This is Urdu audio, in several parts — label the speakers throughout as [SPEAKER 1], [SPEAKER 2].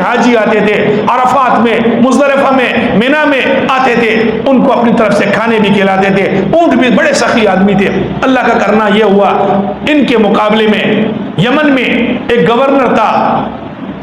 [SPEAKER 1] حاجی آتے تھے، عرفات میں، مزدلفہ میں، مینا میں آتے تھے، ان کو اپنی طرف سے کھانے بھی کھلاتے تھے۔ اونٹ بھی بڑے سخی آدمی تھے۔ اللہ کا کرنا یہ ہوا، ان کے مقابلے میں یمن میں ایک گورنر تھا،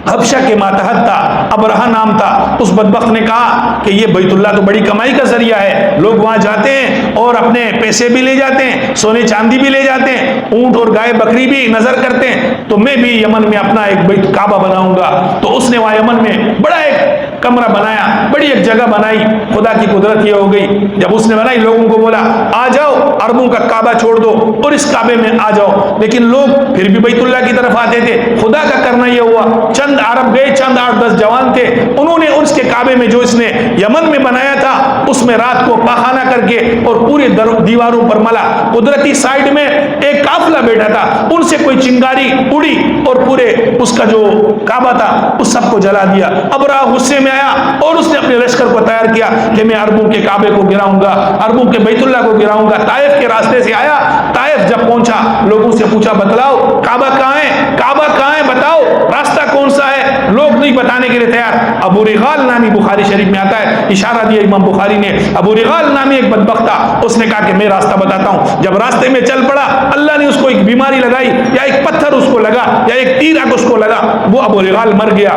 [SPEAKER 1] حبشہ کے ماتحت تھا، ابرہہ نام تھا۔ اس بدبخت نے کہا کہ یہ بیت اللہ تو بڑی کمائی کا ذریعہ ہے، لوگ وہاں جاتے ہیں اور اپنے پیسے بھی لے جاتے ہیں، سونے چاندی بھی لے جاتے ہیں، اونٹ اور گائے بکری بھی نظر کرتے ہیں، تو میں بھی یمن میں اپنا ایک بیت کعبہ بناؤں گا۔ تو اس نے وہاں یمن میں بڑا ایک کمرہ بنایا، بڑی ایک جگہ بنائی۔ خدا کی قدرت یہ ہو گئی، جب اس نے بنائی لوگوں کو بولا آ جاؤ عربوں کا کعبہ چھوڑ دو اور اس کعبے میں آ جاؤ، لیکن لوگ پھر بھی بیت اللہ کی طرف آتے تھے۔ خدا کا کرنا یہ ہوا، چند عرب گئے، چند 8-10 جوان تھے، انہوں نے اس کے کعبے میں جو اس نے یمن میں بنایا تھا اس میں رات کو پاخانہ کر کے اور پورے دیواروں پر ملا۔ قدرتی سائڈ میں ایک قافلہ بیٹھا تھا، ان سے کوئی چنگاری اڑی اور پورے اس کا جو کعبہ تھا اس سب کو جلا دیا۔ ابرہہ غصے میں آیا اور اس نے اپنے لشکر کو تیار کیا کہ میں عربوں کے کعبے کو گراؤں گا، عربوں کے بیت اللہ کو گراؤں گا۔ طائف کے راستے سے آیا، طائف جب پہنچا لوگوں سے پوچھا بتلاؤ کعبہ کہاں ہے، کعبہ کہاں ہے، بتاؤ راستہ کون سا ہے، لوگ نہیں بتانے کے لیے تیار۔ ابو رغال نامی بخاری شریف میں آتا ہے، اشارہ دیا امام بخاری نے، ابو رغال نامی ایک بدبخت تھا، اس نے کہا کہ میں راستہ بتاتا ہوں۔ جب راستے میں چل پڑا اللہ نے اس کو ایک بیماری لگائی، یا ایک پتھر اس کو لگا یا ایک تیر اس کو لگا، وہ ابو رغال مر گیا۔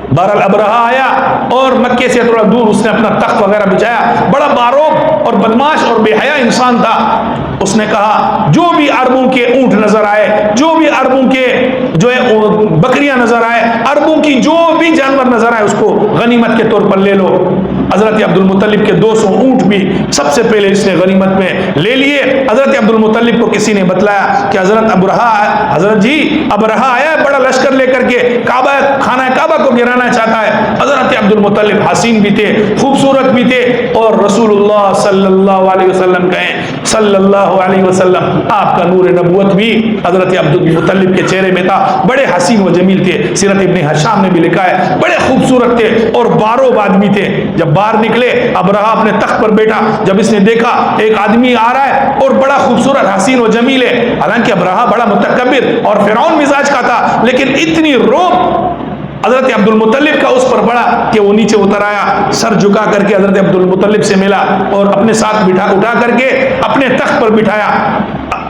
[SPEAKER 1] بہرحال ابرہہ آیا اور مکے سے تھوڑا دور اس نے اپنا تخت وغیرہ بچھایا، بڑا باروق اور بدماش اور بے حیا انسان تھا۔ اس نے کہا جو بھی عربوں کے اونٹ نظر آئے، جو بھی عربوں کے جو ہے بکریاں نظر آئے، عربوں کی جو بھی جانور نظر آئے اس کو غنیمت کے طور پر لے لو۔ حضرت عبد المطلب کے 200 اونٹ بھی سب سے پہلے اس نے غنیمت میں لے لیے۔ حضرت عبد المطلب کو کسی نے بتلایا کہ حضرت جی ابرہہ آیا ہے بڑا لشکر لے کر کے، کعبہ خانہ کعبہ کو گرانا چاہتا ہے۔ حضرت عبد المطلب حسین بھی تھے، خوبصورت بھی تھے، اور رسول اللہ صلی اللہ علیہ وسلم کہیں صلی اللہ علیہ وسلم، آپ کا نور نبوت بھی حضرت عبد المطلب کے چہرے میں تھا۔ بڑے حسین و جمیل تھے، سیرت ابن ہشام نے بھی لکھا ہے، بڑے خوبصورت تھے اور باروب آدمی تھے۔ جب باہر نکلے ابرہہ اپنے تخت پر بیٹھا، جب اس نے دیکھا ایک آدمی آ رہا ہے اور بڑا خوبصورت حسین و جمیل ہے، حالانکہ ابرہہ بڑا متکبر اور فرعون مزاج کا تھا، لیکن اتنی روب حضرت عبد المطلب کا اس پر پڑا کہ وہ نیچے اتر آیا، سر جھکا کر کے حضرت عبد المطلب سے ملا اور اپنے ساتھ اٹھا کر کے اپنے تخت پر بٹھایا۔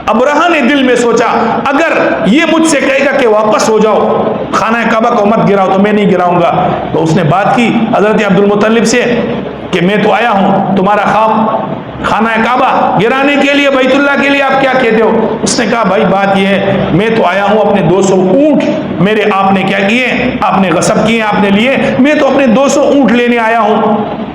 [SPEAKER 1] ابرہہ نے دل میں سوچا اگر یہ مجھ سے کہے گا کہ واپس ہو جاؤ، خانہ کعبہ کو مت گراؤ، تو میں نہیں گراؤں گا۔ تو اس نے بات کی حضرت عبد المطلب سے کہ میں تو آیا ہوں تمہارا خواب خانہ کعبہ گرانے کے لیے، بیت اللہ کے لیے، آپ کیا کہتے ہو؟ اس نے کہا بھائی بات یہ ہے میں تو آیا ہوں اپنے 200 اونٹ میرے آپ نے کیا کیے، آپ نے غصب کیے، آپ نے لیے، میں تو اپنے 200 اونٹ لینے آیا ہوں۔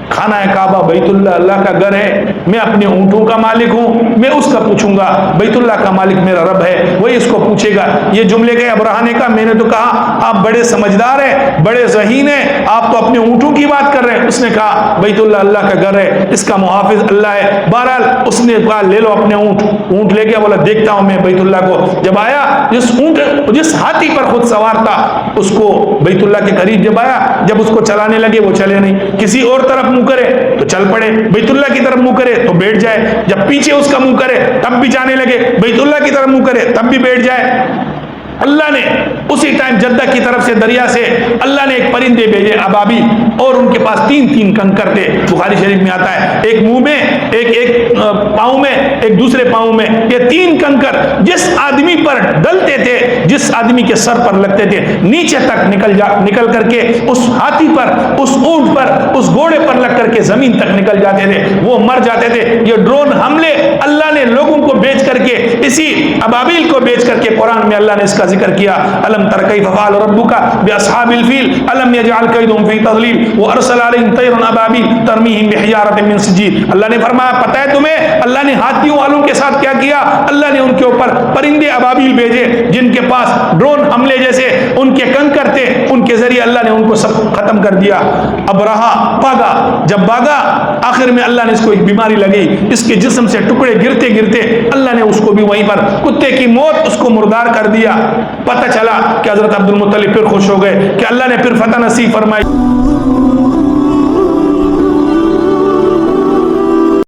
[SPEAKER 1] خانہ کعبہ بیت اللہ اللہ کا گھر ہے، میں اپنے اونٹوں کا مالک ہوں، میں اس کا پوچھوں گا، بیت اللہ کا مالک میرا رب ہے، وہی اس کو پوچھے گا۔ یہ جملے کے ابرہہ نے کہا میں نے تو کہا آپ بڑے سمجھدار ہیں، بڑے ذہین ہیں، آپ تو اپنے اونٹوں کی بات کر رہے ہیں۔ اس نے کہا بیت اللہ اللہ کا گھر ہے، اس کا محافظ اللہ ہے۔ بہرحال اس نے کہا لے لو اپنے اونٹ لے گیا، بولا دیکھتا ہوں میں بیت اللہ کو۔ جب آیا جس ہاتھی پر خود سوار تھا اس کو بیت اللہ کے قریب جب آیا، جب اس کو چلانے لگے وہ چلے نہیں، کسی اور طرف منہ کرے تو چل پڑے، بیت اللہ کی طرف منہ کرے تو بیٹھ جائے، جب پیچھے اس کا منہ کرے تب بھی جانے لگے، بیت اللہ کی طرف منہ کرے تب بھی بیٹھ جائے۔ اللہ نے اسی ٹائم جدہ کی طرف سے دریا سے اللہ نے ایک پرندے بھیجے ابابی، اور ان کے پاس 3 کنکر تھے، بخاری شریف میں آتا ہے، ایک منہ میں، ایک پاؤں میں، ایک دوسرے پاؤں میں۔ یہ 3 کنکر جس آدمی پر ڈلتے تھے، جس آدمی کے سر پر لگتے تھے، نیچے تک نکل کر کے اس ہاتھی پر، اس اونٹ پر، اس گھوڑے پر لگ کر کے زمین تک نکل جاتے تھے، وہ مر جاتے تھے۔ یہ ڈرون حملے اللہ نے لوگوں کو بیچ کر کے، اسی ابابیل کو بیچ کر کے قرآن میں اللہ نے اس کا ذکر کیا۔ الم تر کیف فعل ربک باصحاب الفیل الم یجعل کیدہم فی تضلیل وارسل علیہم طیرا ابابیل ترمیہم بحجارۃ من سجیل۔ اللہ نے فرمایا پتہ ہے تمہیں اللہ نے ہاتھیوں والوں کے ساتھ کیا کیا؟ اللہ نے ان کے اوپر پرندے ابابیل بھیجے جن کے پاس ڈرون حملے جیسے ان کے کنکر تھے، ان کے ذریعے اللہ نے ان کو سب ختم کر دیا۔ ابرہہ بھاگا، جب بھاگا آخر میں اللہ نے اس کو ایک بیماری لگی، اس کے جسم سے ٹکڑے گرتے گرتے اللہ نے اس کو بھی وہیں پر کتے کی موت اس کو مردار کر دیا۔ پتہ چلا کہ حضرت عبد المطلب پھر خوش ہو گئے کہ اللہ نے پھر فتح نصیب فرمائی۔